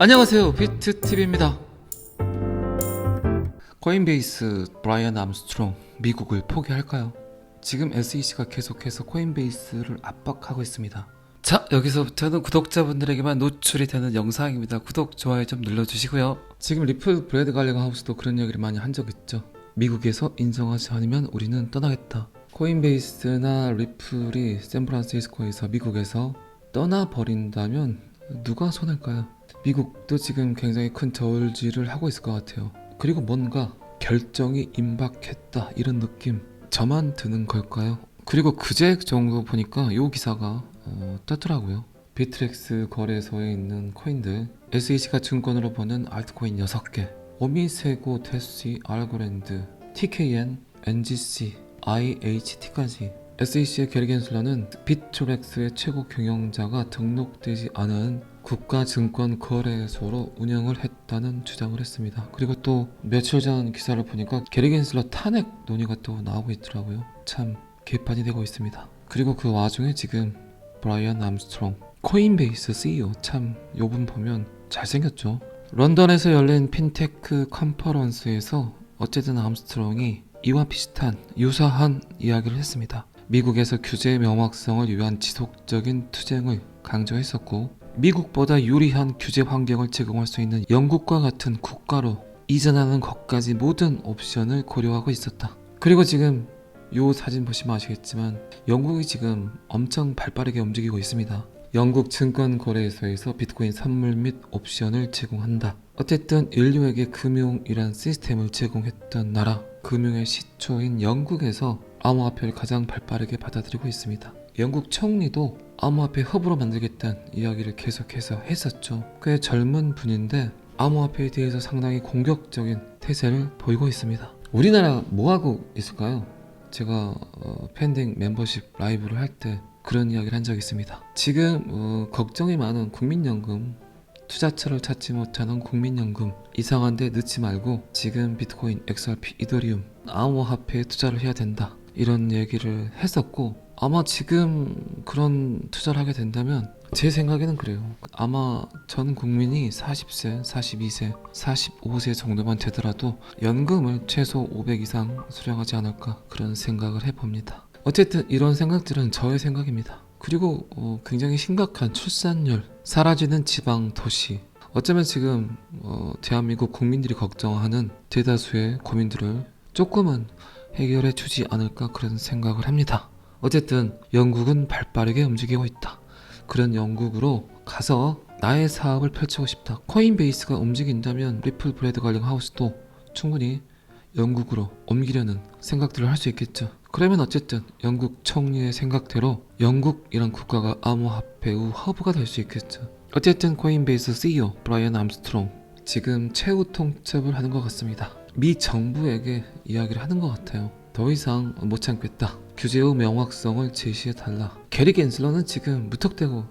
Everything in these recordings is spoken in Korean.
안녕하세요, 비트TV입니다. 코인베이스 브라이언 암스트롱 미국을 포기할까요? 지금 SEC가 계속해서 코인베이스를 압박하고 있습니다. 자, 여기서부터는 구독자분들에게만 노출이 되는 영상입니다. 구독, 좋아요 좀 눌러주시고요. 지금 리플 브래드 갈링 하우스도 그런 얘기를 많이 한 적 있죠. 미국에서 인정하지 않으면 우리는 떠나겠다. 코인베이스나 리플이 샌프란시스코에서 미국에서 떠나버린다면 누가 손할까요? 미국도 지금 굉장히 큰 저울질을 하고 있을 것 같아요. 그리고 뭔가 결정이 임박했다 이런 느낌 저만 드는 걸까요? 그리고 그제 정도 보니까 요 기사가 떴더라고요. 비트렉스 거래소에 있는 코인들, SEC가 증권으로 보는 알트코인 6개, 오미세고, 테시, 알고랜드, TKN, NGC, IHT까지. SEC의 게리 겐슬러는 비트렉스의 최고 경영자가 등록되지 않은 국가증권거래소로 운영을 했다는 주장을 했습니다. 그리고 또 며칠 전 기사를 보니까 게리 겐슬러 탄핵 논의가 또 나오고 있더라고요. 참 개판이 되고 있습니다. 그리고 그 와중에 지금 브라이언 암스트롱 코인베이스 CEO, 참 요분 보면 잘생겼죠. 런던에서 열린 핀테크 컨퍼런스에서 어쨌든 암스트롱이 이와 비슷한 유사한 이야기를 했습니다. 미국에서 규제의 명확성을 위한 지속적인 투쟁을 강조했었고, 미국보다 유리한 규제 환경을 제공할 수 있는 영국과 같은 국가로 이전하는 것까지 모든 옵션을 고려하고 있었다. 그리고 지금 요 사진 보시면 아시겠지만 영국이 지금 엄청 발빠르게 움직이고 있습니다. 영국 증권거래소에서 비트코인 선물 및 옵션을 제공한다. 어쨌든 인류에게 금융이란 시스템을 제공했던 나라, 금융의 시초인 영국에서 암호화폐를 가장 발빠르게 받아들이고 있습니다. 영국 총리도 암호화폐 허브로 만들겠다는 이야기를 계속해서 했었죠. 꽤 젊은 분인데 암호화폐에 대해서 상당히 공격적인 태세를 보이고 있습니다. 우리나라 뭐하고 있을까요? 제가 팬딩 멤버십 라이브를 할 때 그런 이야기를 한 적이 있습니다. 지금 걱정이 많은 국민연금, 투자처를 찾지 못하는 국민연금, 이상한데 넣지 말고 지금 비트코인, XRP, 이더리움, 암호화폐에 투자를 해야 된다, 이런 얘기를 했었고, 아마 지금 그런 투자를 하게 된다면 제 생각에는 그래요. 아마 전 국민이 40세, 42세, 45세 정도만 되더라도 연금을 최소 500 이상 수령하지 않을까, 그런 생각을 해봅니다. 어쨌든 이런 생각들은 저의 생각입니다. 그리고 굉장히 심각한 출산율, 사라지는 지방 도시, 어쩌면 지금 대한민국 국민들이 걱정하는 대다수의 고민들을 조금은 해결해 주지 않을까, 그런 생각을 합니다. 어쨌든 영국은 발빠르게 움직이고 있다. 그런 영국으로 가서 나의 사업을 펼치고 싶다. 코인베이스가 움직인다면 리플 브래드 갈링 하우스도 충분히 영국으로 옮기려는 생각들을 할 수 있겠죠. 그러면 어쨌든 영국 총리의 생각대로 영국이란 국가가 암호화폐의 허브가 될 수 있겠죠. 어쨌든 코인베이스 CEO 브라이언 암스트롱 지금 최후 통첩을 하는 것 같습니다. 미 정부에게 이야기를 하는 것 같아요. 더 이상 못 참겠다. 규제의 명확성을 제시해달라. 게리 겐슬러는 지금 무턱대고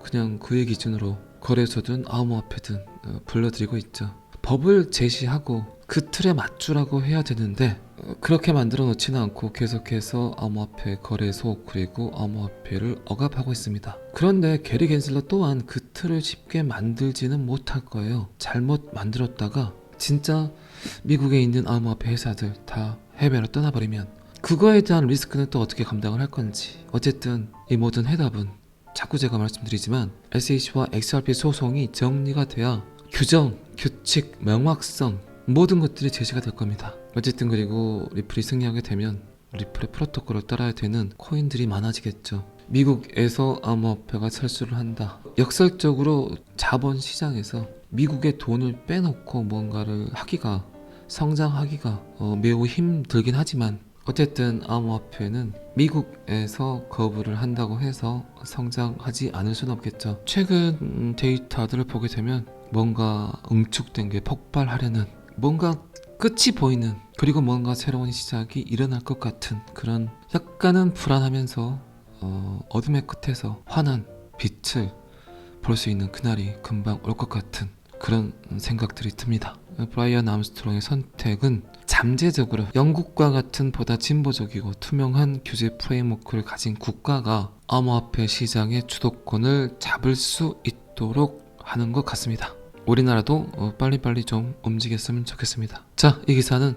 그냥 그의 기준으로 거래소든 암호화폐든 불러들이고 있죠. 법을 제시하고 그 틀에 맞추라고 해야 되는데 그렇게 만들어 놓지는 않고 계속해서 암호화폐 거래소 그리고 암호화폐를 억압하고 있습니다. 그런데 게리 겐슬러 또한 그 틀을 쉽게 만들지는 못할 거예요. 잘못 만들었다가 진짜 미국에 있는 암호화폐 회사들 다 해외로 떠나버리면 그거에 대한 리스크는 또 어떻게 감당을 할 건지. 어쨌든 이 모든 해답은 자꾸 제가 말씀드리지만 SEC와 XRP 소송이 정리가 돼야 규정, 규칙, 명확성 모든 것들이 제시가 될 겁니다. 어쨌든 그리고 리플이 승리하게 되면 리플의 프로토콜을 따라야 되는 코인들이 많아지겠죠. 미국에서 암호화폐가 철수를 한다. 역설적으로 자본시장에서 미국의 돈을 빼놓고 뭔가를 하기가, 성장하기가 매우 힘들긴 하지만 어쨌든 암호화폐는 미국에서 거부를 한다고 해서 성장하지 않을 수는 없겠죠. 최근 데이터들을 보게 되면 뭔가 응축된 게 폭발하려는, 뭔가 끝이 보이는, 그리고 뭔가 새로운 시작이 일어날 것 같은 그런 약간은 불안하면서 어둠의 끝에서 환한 빛을 볼 수 있는 그날이 금방 올 것 같은 그런 생각들이 듭니다. 브라이언 암스트롱의 선택은 잠재적으로 영국과 같은 보다 진보적이고 투명한 규제 프레임워크를 가진 국가가 암호화폐 시장의 주도권을 잡을 수 있도록 하는 것 같습니다. 우리나라도 빨리빨리 좀 움직였으면 좋겠습니다. 자, 이 기사는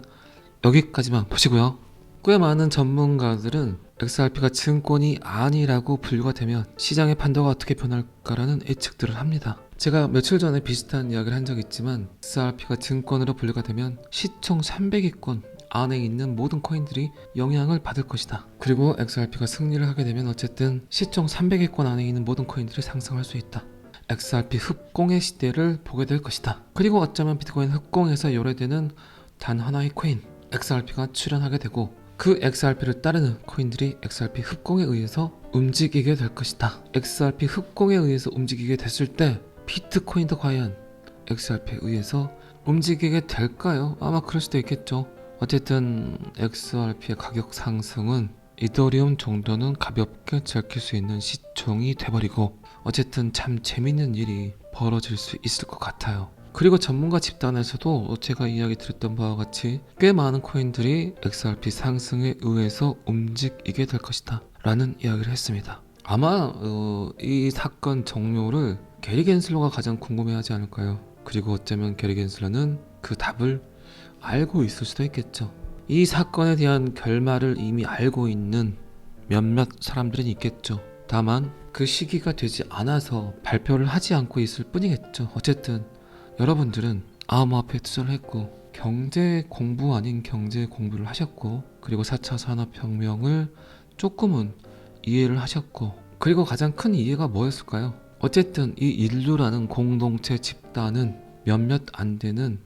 여기까지만 보시고요. 꽤 많은 전문가들은 XRP가 증권이 아니라고 분류가 되면 시장의 판도가 어떻게 변할까라는 예측들을 합니다. 제가 며칠 전에 비슷한 이야기를 한 적이 있지만 XRP가 증권으로 분류가 되면 시총 300위권 안에 있는 모든 코인들이 영향을 받을 것이다. 그리고 XRP가 승리를 하게 되면 어쨌든 시총 300위권 안에 있는 모든 코인들이 상승할 수 있다. XRP 흡공의 시대를 보게 될 것이다. 그리고 어쩌면 비트코인 흡공에서 요래되는 단 하나의 코인 XRP가 출현하게 되고 그 XRP를 따르는 코인들이 XRP 흡공에 의해서 움직이게 될 것이다. XRP 흡공에 의해서 움직이게 됐을 때 비트코인도 과연 XRP에 의해서 움직이게 될까요? 아마 그럴 수도 있겠죠. 어쨌든 XRP의 가격 상승은 이더리움 정도는 가볍게 즐길 수 있는 시총이 돼버리고 어쨌든 참 재밌는 일이 벌어질 수 있을 것 같아요. 그리고 전문가 집단에서도 제가 이야기 드렸던 바와 같이 꽤 많은 코인들이 XRP 상승에 의해서 움직이게 될 것이다 라는 이야기를 했습니다. 아마 이 사건 종료를 게리 겐슬러가 가장 궁금해하지 않을까요? 그리고 어쩌면 게리 겐슬러는 그 답을 알고 있을 수도 있겠죠. 이 사건에 대한 결말을 이미 알고 있는 몇몇 사람들은 있겠죠. 다만 그 시기가 되지 않아서 발표를 하지 않고 있을 뿐이겠죠. 어쨌든 여러분들은 암호화폐에 투자를 했고 경제 공부 아닌 경제 공부를 하셨고 그리고 4차 산업혁명을 조금은 이해를 하셨고 그리고 가장 큰 이해가 뭐였을까요? 어쨌든 이 인류라는 공동체 집단은 몇몇 안 되는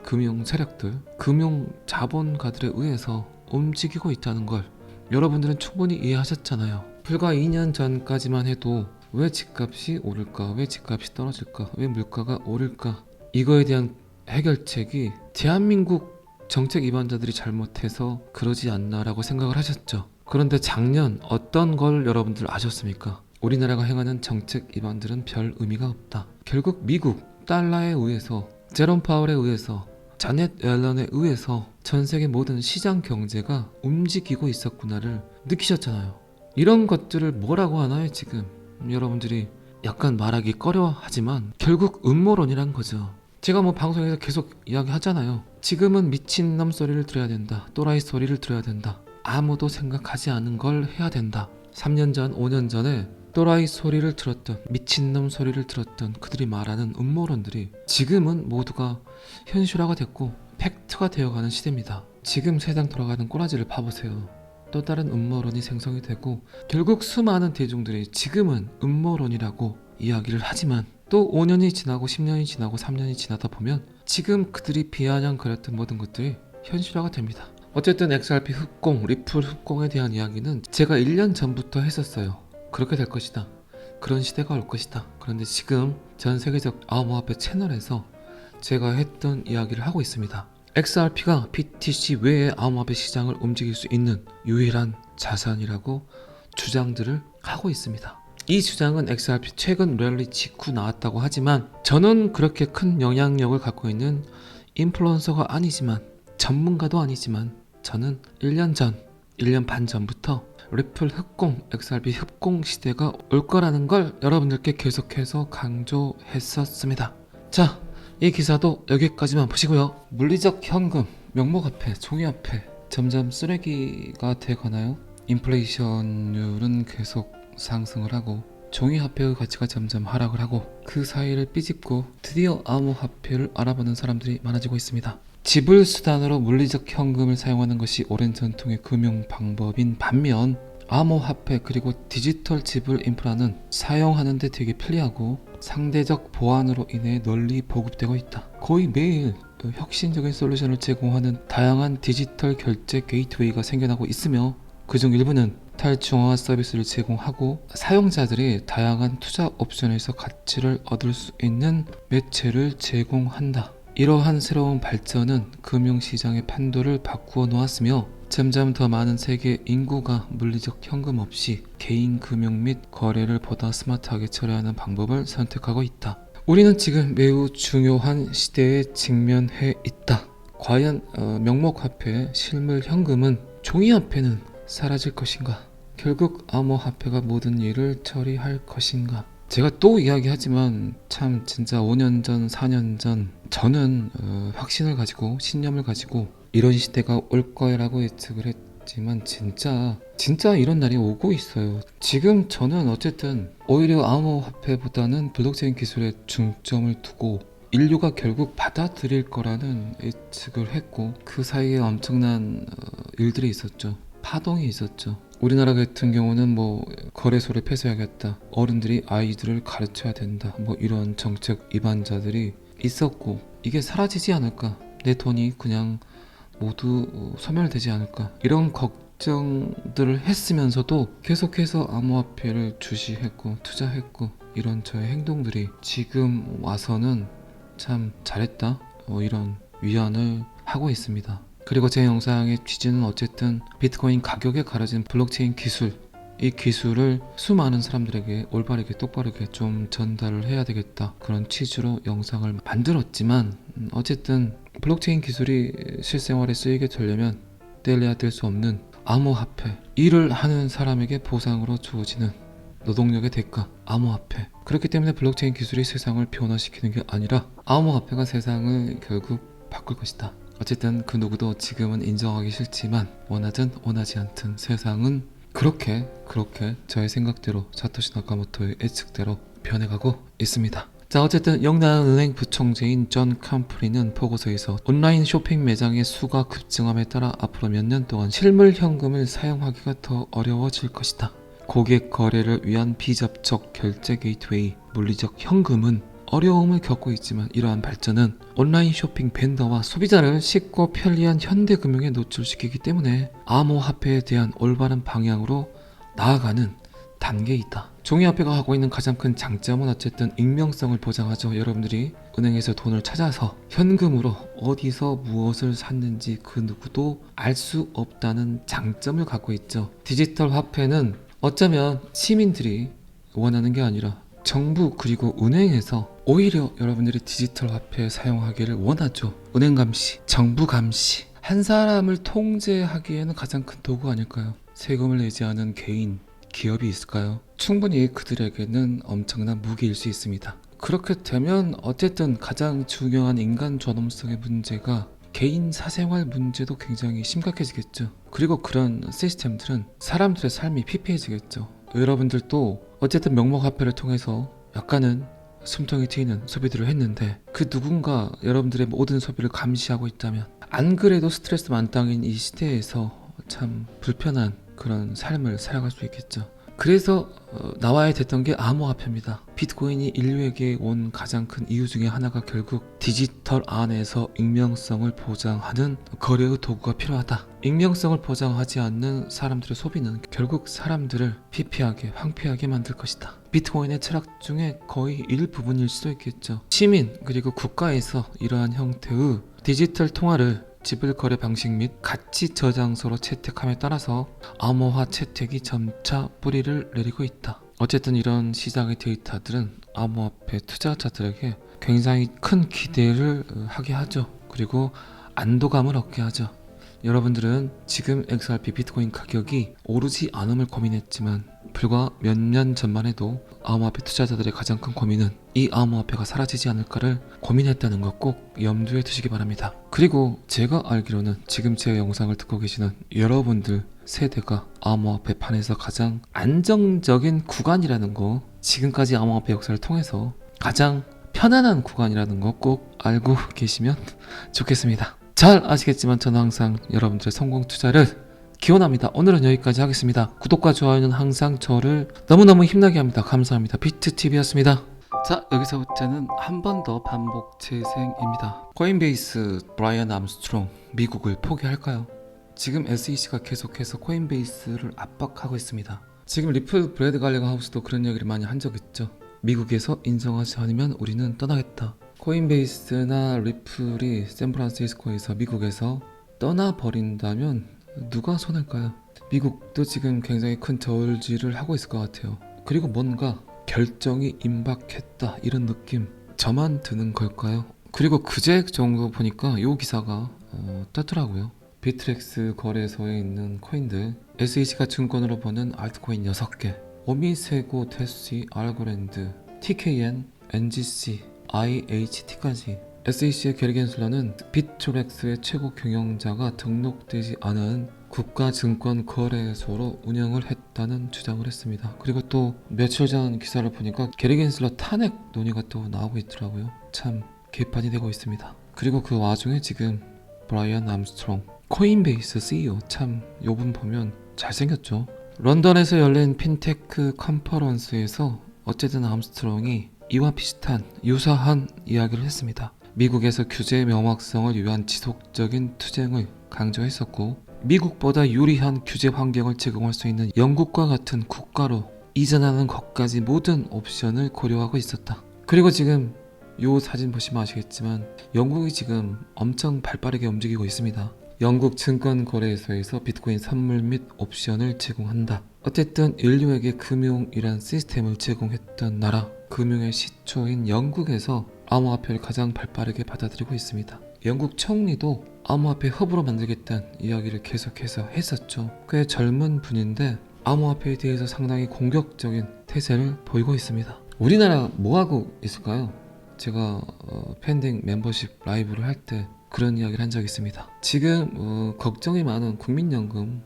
금융 세력들, 금융 자본가들에 의해서 움직이고 있다는 걸 여러분들은 충분히 이해하셨잖아요. 불과 2년 전까지만 해도 왜 집값이 오를까? 왜 집값이 떨어질까? 왜 물가가 오를까? 이거에 대한 해결책이 대한민국 정책 위반자들이 잘못해서 그러지 않나라고 생각을 하셨죠. 그런데 작년 어떤 걸 여러분들 아셨습니까? 우리나라가 행하는 정책 위반들은 별 의미가 없다. 결국 미국 달러에 의해서 제롬 파월에 의해서 자넷 옐런에 의해서 전 세계 모든 시장 경제가 움직이고 있었구나를 느끼셨잖아요. 이런 것들을 뭐라고 하나요 지금? 여러분들이 약간 말하기 꺼려하지만 결국 음모론이란 거죠. 제가 뭐 방송에서 계속 이야기하잖아요. 지금은 미친놈 소리를 들어야 된다. 또라이 소리를 들어야 된다. 아무도 생각하지 않은 걸 해야 된다. 3년 전, 5년 전에 또라이 소리를 들었던 미친놈 소리를 들었던 그들이 말하는 음모론들이 지금은 모두가 현실화가 됐고 팩트가 되어가는 시대입니다. 지금 세상 돌아가는 꼬라지를 봐보세요. 또 다른 음모론이 생성이 되고 결국 수많은 대중들이 지금은 음모론이라고 이야기를 하지만 또 5년이 지나고 10년이 지나고 3년이 지나다 보면 지금 그들이 비아냥거렸던 모든 것들이 현실화가 됩니다. 어쨌든 XRP 흡공, 리플 흡공에 대한 이야기는 제가 1년 전부터 했었어요. 그렇게 될 것이다. 그런 시대가 올 것이다. 그런데 지금 전 세계적 암호화폐 채널에서 제가 했던 이야기를 하고 있습니다. XRP가 BTC 외의 암호화폐 시장을 움직일 수 있는 유일한 자산이라고 주장들을 하고 있습니다. 이 주장은 XRP 최근 랠리 직후 나왔다고 하지만 저는 그렇게 큰 영향력을 갖고 있는 인플루언서가 아니지만 전문가도 아니지만 저는 1년 전, 1년 반 전부터 리플 흡공, XRP 흡공 시대가 올 거라는 걸 여러분들께 계속해서 강조했었습니다. 자, 이 기사도 여기까지만 보시고요. 물리적 현금, 명목화폐, 종이화폐 점점 쓰레기가 되거나요? 인플레이션율은 계속 상승을 하고 종이화폐의 가치가 점점 하락을 하고 그 사이를 삐집고 드디어 암호화폐를 알아보는 사람들이 많아지고 있습니다. 지불 수단으로 물리적 현금을 사용하는 것이 오랜 전통의 금융 방법인 반면 암호화폐 그리고 디지털 지불 인프라는 사용하는 데 되게 편리하고 상대적 보안으로 인해 널리 보급되고 있다. 거의 매일 혁신적인 솔루션을 제공하는 다양한 디지털 결제 게이트웨이가 생겨나고 있으며 그중 일부는 탈중앙화 서비스를 제공하고 사용자들이 다양한 투자 옵션에서 가치를 얻을 수 있는 매체를 제공한다. 이러한 새로운 발전은 금융시장의 판도를 바꾸어 놓았으며 점점 더 많은 세계 인구가 물리적 현금 없이 개인 금융 및 거래를 보다 스마트하게 처리하는 방법을 선택하고 있다. 우리는 지금 매우 중요한 시대에 직면해 있다. 과연 명목화폐, 실물 현금은 종이화폐는 사라질 것인가? 결국 암호화폐가 모든 일을 처리할 것인가? 제가 또 이야기하지만 참 진짜 5년 전, 4년 전 저는 확신을 가지고 신념을 가지고 이런 시대가 올 거라고 예측을 했지만 진짜 이런 날이 오고 있어요. 지금 저는 어쨌든 오히려 암호화폐보다는 블록체인 기술에 중점을 두고 인류가 결국 받아들일 거라는 예측을 했고, 그 사이에 엄청난 일들이 있었죠. 파동이 있었죠. 우리나라 같은 경우는 뭐 거래소를 폐쇄하겠다, 어른들이 아이들을 가르쳐야 된다, 뭐 이런 정책 위반자들이 있었고, 이게 사라지지 않을까, 내 돈이 그냥 모두 소멸되지 않을까, 이런 걱정들을 했으면서도 계속해서 암호화폐를 주시했고 투자했고, 이런 저의 행동들이 지금 와서는 참 잘했다, 이런 위안을 하고 있습니다. 그리고 제 영상의 취지는 어쨌든 비트코인 가격에 가려진 블록체인 기술, 이 기술을 수많은 사람들에게 올바르게 똑바르게 좀 전달을 해야 되겠다, 그런 취지로 영상을 만들었지만, 어쨌든 블록체인 기술이 실생활에 쓰이게 되려면 떼려야 뗄 수 없는 암호화폐, 일을 하는 사람에게 보상으로 주어지는 노동력의 대가, 암호화폐. 그렇기 때문에 블록체인 기술이 세상을 변화시키는 게 아니라 암호화폐가 세상을 결국 바꿀 것이다. 어쨌든 그 누구도 지금은 인정하기 싫지만, 원하든 원하지 않든 세상은 그렇게 저의 생각대로 사토시 나카모토의 예측대로 변해가고 있습니다. 자, 어쨌든 영란은행 부총재인 존 캄프리는 보고서에서 온라인 쇼핑 매장의 수가 급증함에 따라 앞으로 몇 년 동안 실물 현금을 사용하기가 더 어려워질 것이다. 고객 거래를 위한 비접촉 결제 게이트웨이 물리적 현금은 어려움을 겪고 있지만, 이러한 발전은 온라인 쇼핑 벤더와 소비자를 쉽고 편리한 현대금융에 노출시키기 때문에 암호화폐에 대한 올바른 방향으로 나아가는 단계이다. 종이화폐가 하고 있는 가장 큰 장점은 어쨌든 익명성을 보장하죠. 여러분들이 은행에서 돈을 찾아서 현금으로 어디서 무엇을 샀는지 그 누구도 알 수 없다는 장점을 갖고 있죠. 디지털 화폐는 어쩌면 시민들이 원하는 게 아니라 정부 그리고 은행에서 오히려 여러분들이 디지털 화폐 사용하기를 원하죠. 은행 감시, 정부 감시, 한 사람을 통제하기에는 가장 큰 도구 아닐까요? 세금을 내지 않은 개인, 기업이 있을까요? 충분히 그들에게는 엄청난 무기일 수 있습니다. 그렇게 되면 어쨌든 가장 중요한 인간 존엄성의 문제가 개인 사생활 문제도 굉장히 심각해지겠죠. 그리고 그런 시스템들은 사람들의 삶이 피폐해지겠죠. 여러분들도 어쨌든 명목화폐를 통해서 약간은 숨통이 트이는 소비들을 했는데, 그 누군가 여러분들의 모든 소비를 감시하고 있다면, 안 그래도 스트레스 만땅인 이 시대에서 참 불편한 그런 삶을 살아갈 수 있겠죠. 그래서 나와야 됐던 게 암호화폐입니다. 비트코인이 인류에게 온 가장 큰 이유 중에 하나가 결국 디지털 안에서 익명성을 보장하는 거래의 도구가 필요하다. 익명성을 보장하지 않는 사람들의 소비는 결국 사람들을 피폐하게, 황폐하게 만들 것이다. 비트코인의 철학 중에 거의 일부분일 수도 있겠죠. 시민 그리고 국가에서 이러한 형태의 디지털 통화를 지불 거래 방식 및 가치 저장소로 채택함에 따라서 암호화 채택이 점차 뿌리를 내리고 있다. 어쨌든 이런 시장의 데이터들은 암호화폐 투자자들에게 굉장히 큰 기대를 하게 하죠. 그리고 안도감을 얻게 하죠. 여러분들은 지금 XRP 비트코인 가격이 오르지 않음을 고민했지만, 불과 몇 년 전만 해도 암호화폐 투자자들의 가장 큰 고민은 이 암호화폐가 사라지지 않을까를 고민했다는 것 꼭 염두에 두시기 바랍니다. 그리고 제가 알기로는 지금 제 영상을 듣고 계시는 여러분들 세대가 암호화폐 판에서 가장 안정적인 구간이라는 거, 지금까지 암호화폐 역사를 통해서 가장 편안한 구간이라는 거 꼭 알고 계시면 좋겠습니다. 잘 아시겠지만 저는 항상 여러분들의 성공 투자를 기원합니다. 오늘은 여기까지 하겠습니다. 구독과 좋아요는 항상 저를 너무너무 힘나게 합니다. 감사합니다. 비트TV였습니다. 자, 여기서부터는 한 번 더 반복 재생입니다. 코인베이스 브라이언 암스트롱 미국을 포기할까요? 지금 SEC가 계속해서 코인베이스를 압박하고 있습니다. 지금 리플 브래드 갈레거 하우스도 그런 얘기를 많이 한 적 있죠. 미국에서 인정하지 않으면 우리는 떠나겠다. 코인베이스나 리플이 샌프란시스코에서 미국에서 떠나버린다면 누가 손할까요? 미국도 지금 굉장히 큰 저울질을 하고 있을 것 같아요. 그리고 뭔가 결정이 임박했다, 이런 느낌 저만 드는 걸까요? 그리고 그제 정도 보니까 이 기사가 떴더라고요. 비트렉스 거래소에 있는 코인들, SEC가 증권으로 보는 알트코인 6개, 오미세고, 데시, 알고랜드, TKN, NGC, IHT까지 SEC의 게리 겐슬러는 비트렉스의 최고 경영자가 등록되지 않은 국가증권거래소로 운영을 했다는 주장을 했습니다. 그리고 또 며칠 전 기사를 보니까 게리 겐슬러 탄핵 논의가 또 나오고 있더라고요. 참 개판이 되고 있습니다. 그리고 그 와중에 지금 브라이언 암스트롱 코인베이스 CEO, 참 요분 보면 잘생겼죠. 런던에서 열린 핀테크 컨퍼런스에서 어쨌든 암스트롱이 이와 비슷한 유사한 이야기를 했습니다. 미국에서 규제의 명확성을 위한 지속적인 투쟁을 강조했었고, 미국보다 유리한 규제 환경을 제공할 수 있는 영국과 같은 국가로 이전하는 것까지 모든 옵션을 고려하고 있었다. 그리고 지금 요 사진 보시면 아시겠지만 영국이 지금 엄청 발빠르게 움직이고 있습니다. 영국 증권거래소에서 비트코인 선물 및 옵션을 제공한다. 어쨌든 인류에게 금융이란 시스템을 제공했던 나라, 금융의 시초인 영국에서 암호화폐를 가장 발빠르게 받아들이고 있습니다. 영국 총리도 암호화폐 허브로 만들겠다는 이야기를 계속해서 했었죠. 꽤 젊은 분인데 암호화폐에 대해서 상당히 공격적인 태세를 보이고 있습니다. 우리나라 뭐하고 있을까요? 제가 팬딩 멤버십 라이브를 할 때 그런 이야기를 한 적이 있습니다. 지금 걱정이 많은 국민연금,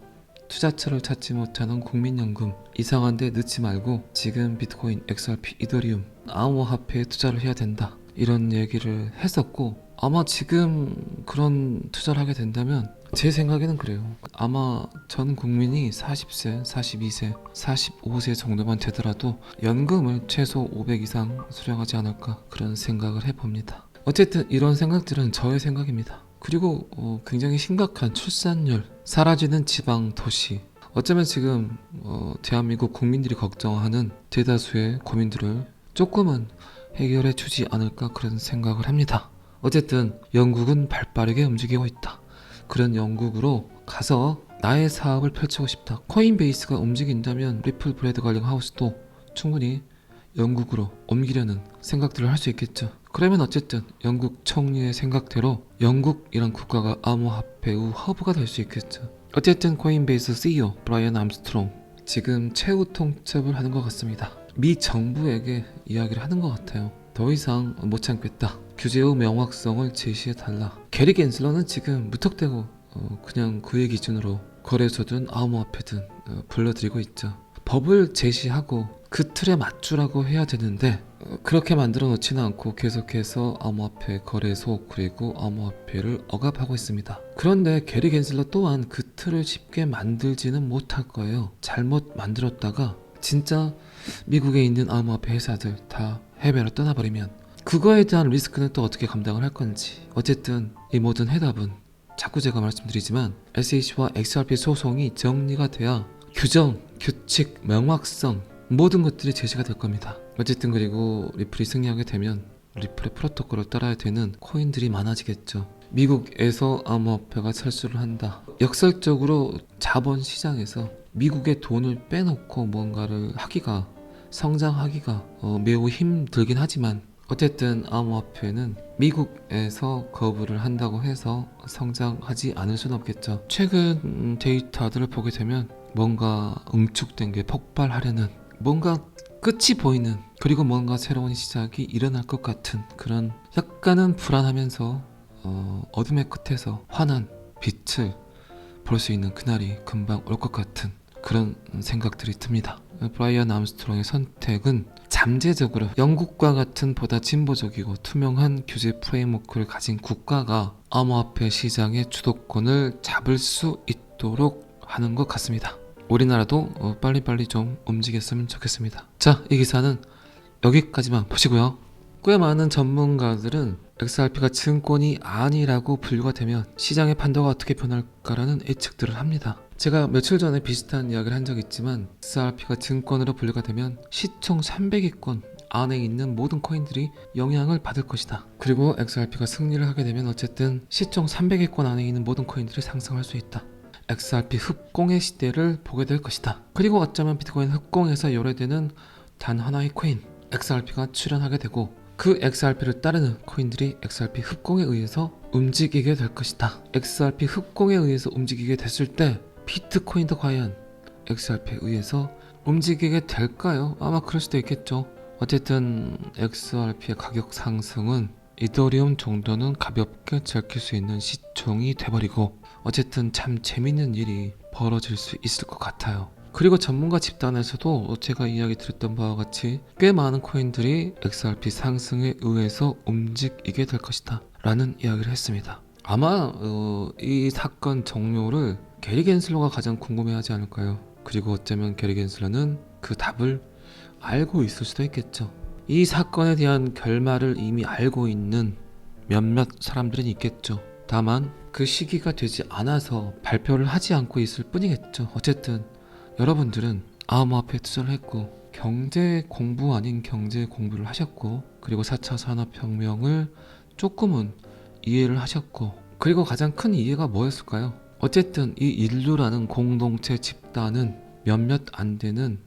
투자처를 찾지 못하는 국민연금, 이상한데 넣지 말고 지금 비트코인, XRP, 이더리움, 암호화폐에 투자를 해야 된다, 이런 얘기를 했었고, 아마 지금 그런 투자를 하게 된다면 제 생각에는 그래요. 아마 전 국민이 40세, 42세, 45세 정도만 되더라도 연금을 최소 500 이상 수령하지 않을까, 그런 생각을 해봅니다. 어쨌든 이런 생각들은 저의 생각입니다. 그리고 굉장히 심각한 출산율, 사라지는 지방 도시, 어쩌면 지금 대한민국 국민들이 걱정하는 대다수의 고민들을 조금은 해결해 주지 않을까, 그런 생각을 합니다. 어쨌든 영국은 발빠르게 움직이고 있다. 그런 영국으로 가서 나의 사업을 펼치고 싶다. 코인베이스가 움직인다면 리플 브레드 걸링 하우스도 충분히 영국으로 옮기려는 생각들을 할 수 있겠죠. 그러면 어쨌든 영국 총리의 생각대로 영국이란 국가가 암호화폐 후 허브가 될 수 있겠죠. 어쨌든 코인베이스 CEO 브라이언 암스트롱 지금 최후 통첩을 하는 것 같습니다. 미 정부에게 이야기를 하는 것 같아요. 더 이상 못 참겠다. 규제의 명확성을 제시해달라. 게리 겐슬러는 지금 무턱대고 그냥 그의 기준으로 거래소든 암호화폐든 불러들이고 있죠. 법을 제시하고 그 틀에 맞추라고 해야 되는데 그렇게 만들어 놓지는 않고 계속해서 암호화폐 거래소 그리고 암호화폐를 억압하고 있습니다. 그런데 게리 겐슬러 또한 그 틀을 쉽게 만들지는 못할 거예요. 잘못 만들었다가 진짜 미국에 있는 암호화폐 회사들 다 해외로 떠나버리면 그거에 대한 리스크는 또 어떻게 감당을 할 건지. 어쨌든 이 모든 해답은 자꾸 제가 말씀드리지만 SEC와 XRP 소송이 정리가 돼야 규정, 규칙, 명확성 모든 것들이 제시가 될 겁니다. 어쨌든 그리고 리플이 승리하게 되면 리플의 프로토콜을 따라야 되는 코인들이 많아지겠죠. 미국에서 암호화폐가 철수를 한다. 역설적으로 자본시장에서 미국의 돈을 빼놓고 뭔가를 하기가, 성장하기가 매우 힘들긴 하지만 어쨌든 암호화폐는 미국에서 거부를 한다고 해서 성장하지 않을 수는 없겠죠. 최근 데이터들을 보게 되면 뭔가 응축된 게 폭발하려는, 뭔가 끝이 보이는, 그리고 뭔가 새로운 시작이 일어날 것 같은 그런 약간은 불안하면서 어둠의 끝에서 환한 빛을 볼 수 있는 그날이 금방 올 것 같은 그런 생각들이 듭니다. 브라이언 암스트롱의 선택은 잠재적으로 영국과 같은 보다 진보적이고 투명한 규제 프레임워크를 가진 국가가 암호화폐 시장의 주도권을 잡을 수 있도록 하는 것 같습니다. 우리나라도 빨리빨리 좀 움직였으면 좋겠습니다. 자, 이 기사는 여기까지만 보시고요. 꽤 많은 전문가들은 XRP가 증권이 아니라고 분류가 되면 시장의 판도가 어떻게 변할까라는 예측들을 합니다. 제가 며칠 전에 비슷한 이야기를 한 적이 있지만 XRP가 증권으로 분류가 되면 시총 300위권 안에 있는 모든 코인들이 영향을 받을 것이다. 그리고 XRP가 승리를 하게 되면 어쨌든 시총 300위권 안에 있는 모든 코인들이 상승할 수 있다. XRP 흡공의 시대를 보게 될 것이다. 그리고 어쩌면 비트코인 흡공에서 요래되는 단 하나의 코인 XRP가 출현하게 되고 그 XRP를 따르는 코인들이 XRP 흡공에 의해서 움직이게 될 것이다. XRP 흡공에 의해서 움직이게 됐을 때 비트코인도 과연 XRP에 의해서 움직이게 될까요? 아마 그럴 수도 있겠죠. 어쨌든 XRP의 가격 상승은 이더리움 정도는 가볍게 즐길 수 있는 시총이 돼버리고, 어쨌든 참 재밌는 일이 벌어질 수 있을 것 같아요. 그리고 전문가 집단에서도 제가 이야기 드렸던 바와 같이 꽤 많은 코인들이 XRP 상승에 의해서 움직이게 될 것이다 라는 이야기를 했습니다. 아마 이 사건 종료를 게리 겐슬러가 가장 궁금해하지 않을까요? 그리고 어쩌면 게리 겐슬러는 그 답을 알고 있을 수도 있겠죠. 이 사건에 대한 결말을 이미 알고 있는 몇몇 사람들은 있겠죠. 다만 그 시기가 되지 않아서 발표를 하지 않고 있을 뿐이겠죠. 어쨌든 여러분들은 암호화폐에 투자를 했고, 경제 공부 아닌 경제 공부를 하셨고, 그리고 4차 산업혁명을 조금은 이해를 하셨고, 그리고 가장 큰 이해가 뭐였을까요? 어쨌든 이 인류라는 공동체 집단은 몇몇 안 되는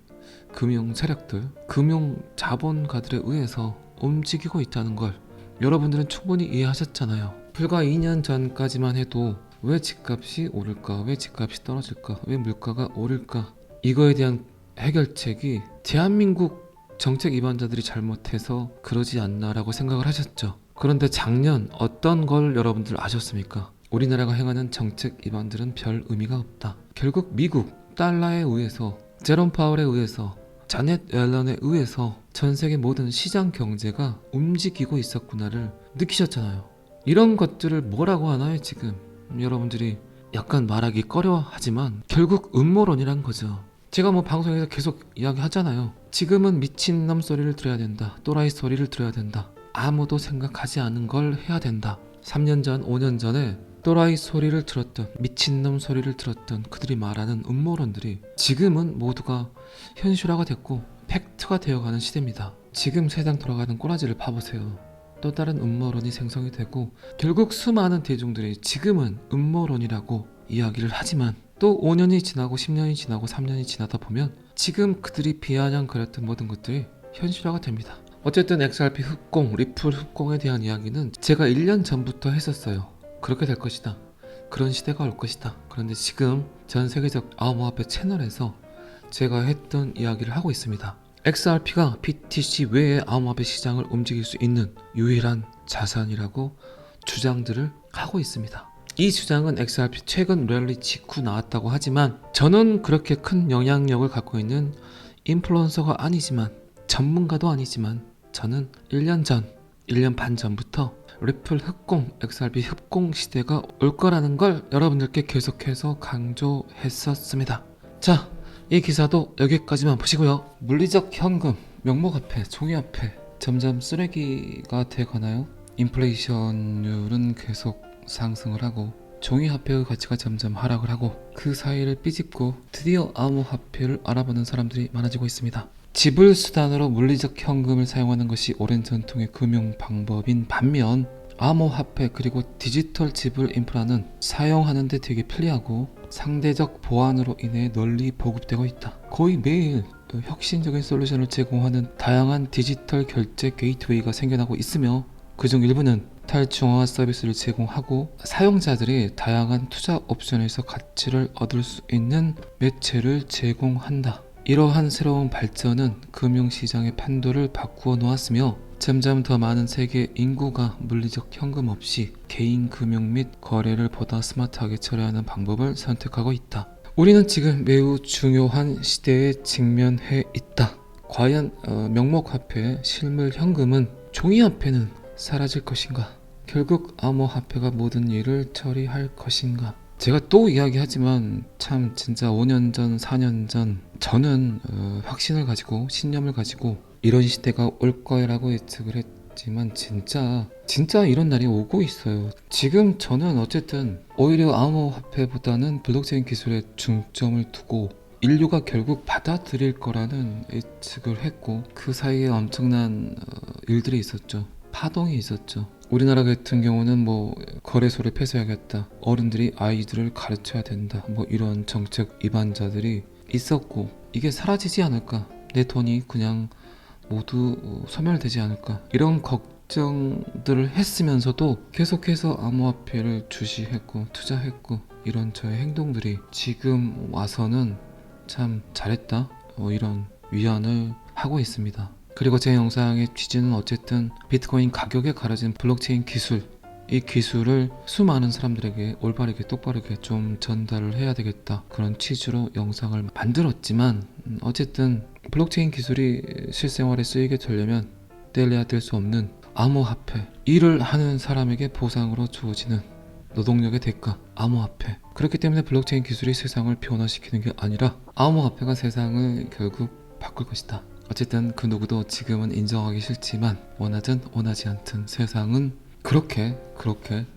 금융 세력들, 금융 자본가들에 의해서 움직이고 있다는 걸 여러분들은 충분히 이해하셨잖아요. 불과 2년 전까지만 해도 왜 집값이 오를까? 왜 집값이 떨어질까? 왜 물가가 오를까? 이거에 대한 해결책이 대한민국 정책 위반자들이 잘못해서 그러지 않나라고 생각을 하셨죠. 그런데 작년 어떤 걸 여러분들 아셨습니까? 우리나라가 행하는 정책 위반들은 별 의미가 없다. 결국 미국 달러에 의해서, 제롬 파월에 의해서, 자넷 옐런에 의해서 전 세계 모든 시장 경제가 움직이고 있었구나를 느끼셨잖아요. 이런 것들을 뭐라고 하나요 지금? 여러분들이 약간 말하기 꺼려하지만 결국 음모론이란 거죠. 제가 뭐 방송에서 계속 이야기하잖아요. 지금은 미친놈 소리를 들어야 된다. 또라이 소리를 들어야 된다. 아무도 생각하지 않은 걸 해야 된다. 3년 전, 5년 전에 또라이 소리를 들었던, 미친놈 소리를 들었던 그들이 말하는 음모론들이 지금은 모두가 현실화가 됐고 팩트가 되어가는 시대입니다. 지금 세상 돌아가는 꼬라지를 봐보세요. 또 다른 음모론이 생성이 되고, 결국 수많은 대중들이 지금은 음모론이라고 이야기를 하지만 또 5년이 지나고 10년이 지나고 3년이 지나다 보면 지금 그들이 비아냥거렸던 모든 것들이 현실화가 됩니다. 어쨌든 XRP 흑공, 리플 흑공에 대한 이야기는 제가 1년 전부터 했었어요. 그렇게 될 것이다. 그런 시대가 올 것이다. 그런데 지금 전 세계적 암호화폐 채널에서 제가 했던 이야기를 하고 있습니다. XRP가 BTC 외의 암호화폐 시장을 움직일 수 있는 유일한 자산이라고 주장들을 하고 있습니다. 이 주장은 XRP 최근 랠리 직후 나왔다고 하지만, 저는 그렇게 큰 영향력을 갖고 있는 인플루언서가 아니지만, 전문가도 아니지만, 저는 1년 전, 1년 반 전부터 리플 흑공, XRP 흑공 시대가 올 거라는 걸 여러분들께 계속해서 강조했었습니다. 자, 이 기사도 여기까지만 보시고요. 물리적 현금, 명목화폐, 종이화폐 점점 쓰레기가 돼가나요? 인플레이션율은 계속 상승을 하고 종이화폐의 가치가 점점 하락을 하고, 그 사이를 삐집고 드디어 암호화폐를 알아보는 사람들이 많아지고 있습니다. 지불 수단으로 물리적 현금을 사용하는 것이 오랜 전통의 금융 방법인 반면, 암호화폐 그리고 디지털 지불 인프라는 사용하는 데 되게 편리하고 상대적 보안으로 인해 널리 보급되고 있다. 거의 매일 혁신적인 솔루션을 제공하는 다양한 디지털 결제 게이트웨이가 생겨나고 있으며, 그중 일부는 탈중앙화 서비스를 제공하고 사용자들이 다양한 투자 옵션에서 가치를 얻을 수 있는 매체를 제공한다. 이러한 새로운 발전은 금융시장의 판도를 바꾸어 놓았으며, 점점 더 많은 세계 인구가 물리적 현금 없이 개인 금융 및 거래를 보다 스마트하게 처리하는 방법을 선택하고 있다. 우리는 지금 매우 중요한 시대에 직면해 있다. 과연 명목화폐, 실물 현금은, 종이화폐는 사라질 것인가? 결국 암호화폐가 모든 일을 처리할 것인가? 제가 또 이야기하지만 참 진짜 5년 전, 4년 전 저는 확신을 가지고 신념을 가지고 이런 시대가 올 거라고 예측을 했지만 진짜 이런 날이 오고 있어요. 지금 저는 어쨌든 오히려 암호화폐보다는 블록체인 기술에 중점을 두고 인류가 결국 받아들일 거라는 예측을 했고, 그 사이에 엄청난 일들이 있었죠. 파동이 있었죠. 우리나라 같은 경우는 뭐 거래소를 폐쇄하겠다, 어른들이 아이들을 가르쳐야 된다, 뭐 이런 정책 위반자들이 있었고, 이게 사라지지 않을까, 내 돈이 그냥 모두 소멸되지 않을까, 이런 걱정들을 했으면서도 계속해서 암호화폐를 주시했고 투자했고, 이런 저의 행동들이 지금 와서는 참 잘했다, 이런 위안을 하고 있습니다. 그리고 제 영상의 취지는 어쨌든 비트코인 가격에 가려진 블록체인 기술, 이 기술을 수많은 사람들에게 올바르게 똑바르게 좀 전달을 해야 되겠다, 그런 취지로 영상을 만들었지만 어쨌든 블록체인 기술이 실생활에 쓰이게 되려면 떼려야 뗄 수 없는 암호화폐, 일을 하는 사람에게 보상으로 주어지는 노동력의 대가, 암호화폐. 그렇기 때문에 블록체인 기술이 세상을 변화시키는 게 아니라 암호화폐가 세상을 결국 바꿀 것이다. 어쨌든 그 누구도 지금은 인정하기 싫지만 원하든 원하지 않든 세상은 그렇게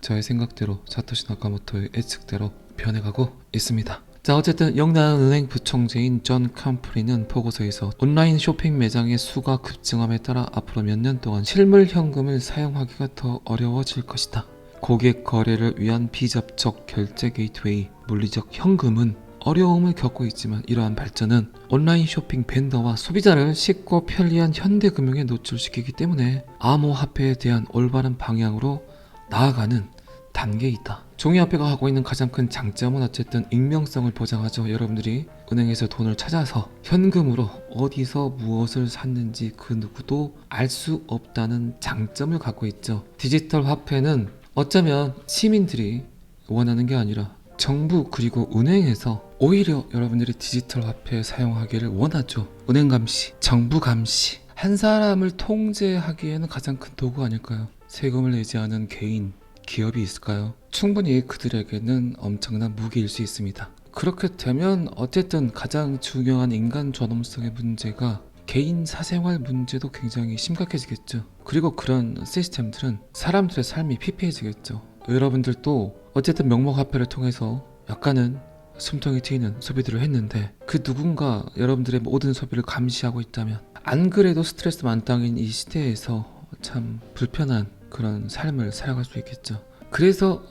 저의 생각대로 사토시 나카모토의 예측대로 변해가고 있습니다. 자, 어쨌든 영란은행 부총재인 존 캄프리는 보고서에서 온라인 쇼핑 매장의 수가 급증함에 따라 앞으로 몇 년 동안 실물 현금을 사용하기가 더 어려워질 것이다. 고객 거래를 위한 비접촉 결제 게이트웨이 물리적 현금은 어려움을 겪고 있지만 이러한 발전은 온라인 쇼핑 벤더와 소비자를 쉽고 편리한 현대금융에 노출시키기 때문에 암호화폐에 대한 올바른 방향으로 나아가는 단계이다. 종이화폐가 하고 있는 가장 큰 장점은 어쨌든 익명성을 보장하죠. 여러분들이 은행에서 돈을 찾아서 현금으로 어디서 무엇을 샀는지 그 누구도 알 수 없다는 장점을 갖고 있죠. 디지털 화폐는 어쩌면 시민들이 원하는 게 아니라 정부 그리고 은행에서 오히려 여러분들이 디지털 화폐 사용하기를 원하죠. 은행 감시, 정부 감시, 한 사람을 통제하기에는 가장 큰 도구 아닐까요? 세금을 내지 않은 개인, 기업이 있을까요? 충분히 그들에게는 엄청난 무기일 수 있습니다. 그렇게 되면 어쨌든 가장 중요한 인간 존엄성의 문제가 개인 사생활 문제도 굉장히 심각해지겠죠. 그리고 그런 시스템들은 사람들의 삶이 피폐해지겠죠. 여러분들도 어쨌든 명목화폐를 통해서 약간은 숨통이 트이는 소비들을 했는데 그 누군가 여러분들의 모든 소비를 감시하고 있다면 안 그래도 스트레스 만땅인 이 시대에서 참 불편한 그런 삶을 살아갈 수 있겠죠. 그래서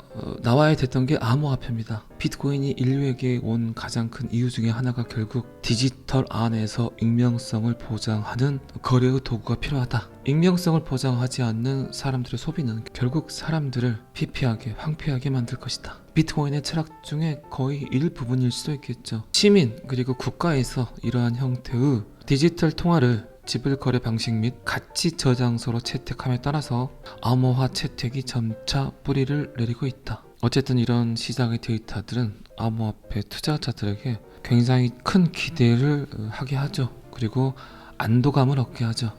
나와야 됐던 게 암호화폐입니다. 비트코인이 인류에게 온 가장 큰 이유 중에 하나가 결국 디지털 안에서 익명성을 보장하는 거래의 도구가 필요하다. 익명성을 보장하지 않는 사람들의 소비는 결국 사람들을 피폐하게, 황폐하게 만들 것이다. 비트코인의 철학 중에 거의 일부분일 수도 있겠죠. 시민 그리고 국가에서 이러한 형태의 디지털 통화를 지불 거래 방식 및 가치 저장소로 채택함에 따라서 암호화 채택이 점차 뿌리를 내리고 있다. 어쨌든 이런 시장의 데이터들은 암호화폐 투자자들에게 굉장히 큰 기대를 하게 하죠. 그리고 안도감을 얻게 하죠.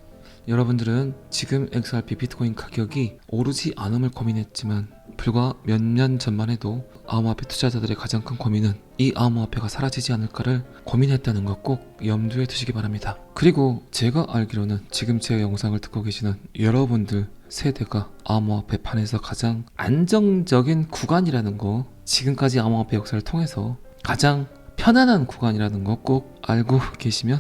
여러분들은 지금 XRP 비트코인 가격이 오르지 않음을 고민했지만 불과 몇 년 전만 해도 암호화폐 투자자들의 가장 큰 고민은 이 암호화폐가 사라지지 않을까를 고민했다는 것 꼭 염두에 두시기 바랍니다. 그리고 제가 알기로는 지금 제 영상을 듣고 계시는 여러분들 세대가 암호화폐 판에서 가장 안정적인 구간이라는 거, 지금까지 암호화폐 역사를 통해서 가장 편안한 구간이라는 거 꼭 알고 계시면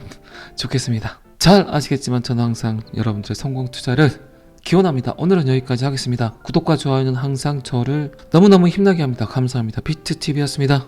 좋겠습니다. 잘 아시겠지만 저는 항상 여러분들의 성공 투자를 기원합니다. 오늘은 여기까지 하겠습니다. 구독과 좋아요는 항상 저를 너무너무 힘나게 합니다. 감사합니다. 비트TV였습니다.